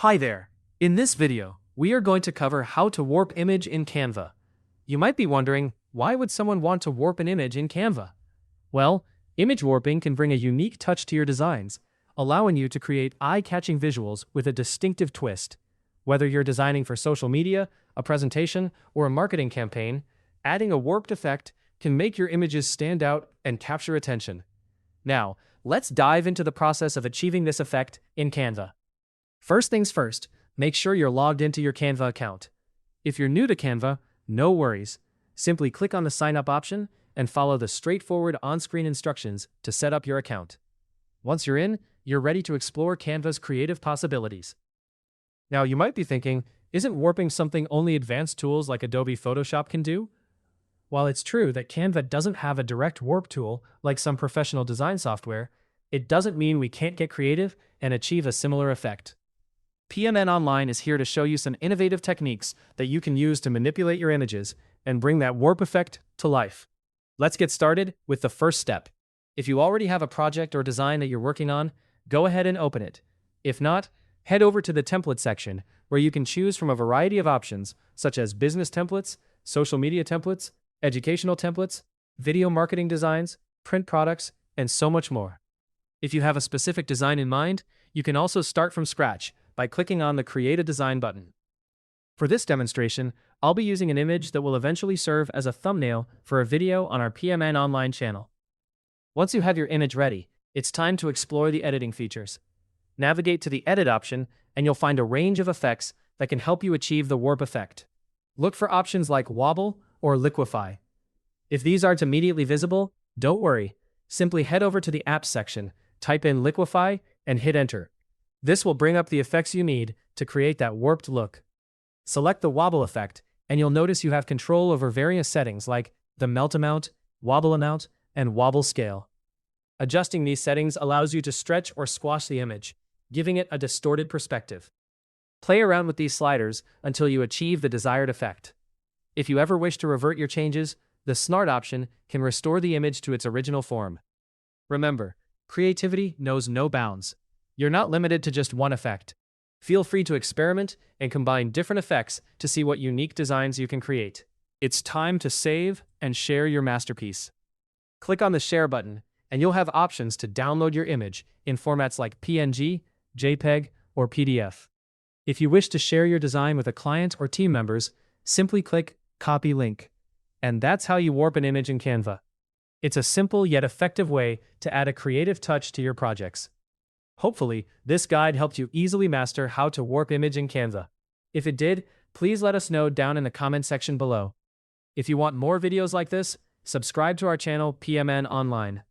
Hi there. In this video, we are going to cover how to warp image in Canva. You might be wondering, why would someone want to warp an image in Canva? Well, image warping can bring a unique touch to your designs, allowing you to create eye-catching visuals with a distinctive twist. Whether you're designing for social media, a presentation, or a marketing campaign, adding a warped effect can make your images stand out and capture attention. Now, let's dive into the process of achieving this effect in Canva. First things first, make sure you're logged into your Canva account. If you're new to Canva, no worries. Simply click on the Sign Up option and follow the straightforward on-screen instructions to set up your account. Once you're in, you're ready to explore Canva's creative possibilities. Now, you might be thinking, isn't warping something only advanced tools like Adobe Photoshop can do? While it's true that Canva doesn't have a direct warp tool like some professional design software, it doesn't mean we can't get creative and achieve a similar effect. PMN Online is here to show you some innovative techniques that you can use to manipulate your images and bring that warp effect to life. Let's get started with the first step. If you already have a project or design that you're working on, go ahead and open it. If not, head over to the template section where you can choose from a variety of options such as business templates, social media templates, educational templates, video marketing designs, print products, and so much more. If you have a specific design in mind, you can also start from scratch by clicking on the Create a Design button. For this demonstration, I'll be using an image that will eventually serve as a thumbnail for a video on our PMN Online channel. Once you have your image ready, it's time to explore the editing features. Navigate to the Edit option, and you'll find a range of effects that can help you achieve the warp effect. Look for options like Wobble or Liquify. If these aren't immediately visible, don't worry. Simply head over to the Apps section, type in Liquify, and hit Enter. This will bring up the effects you need to create that warped look. Select the wobble effect, and you'll notice you have control over various settings like the melt amount, wobble amount, and wobble scale. Adjusting these settings allows you to stretch or squash the image, giving it a distorted perspective. Play around with these sliders until you achieve the desired effect. If you ever wish to revert your changes, the Snart option can restore the image to its original form. Remember, creativity knows no bounds. You're not limited to just one effect. Feel free to experiment and combine different effects to see what unique designs you can create. It's time to save and share your masterpiece. Click on the Share button, and you'll have options to download your image in formats like PNG, JPEG, or PDF. If you wish to share your design with a client or team members, simply click Copy Link. And that's how you warp an image in Canva. It's a simple yet effective way to add a creative touch to your projects. Hopefully, this guide helped you easily master how to warp image in Canva. If it did, please let us know down in the comment section below. If you want more videos like this, subscribe to our channel PMN Online.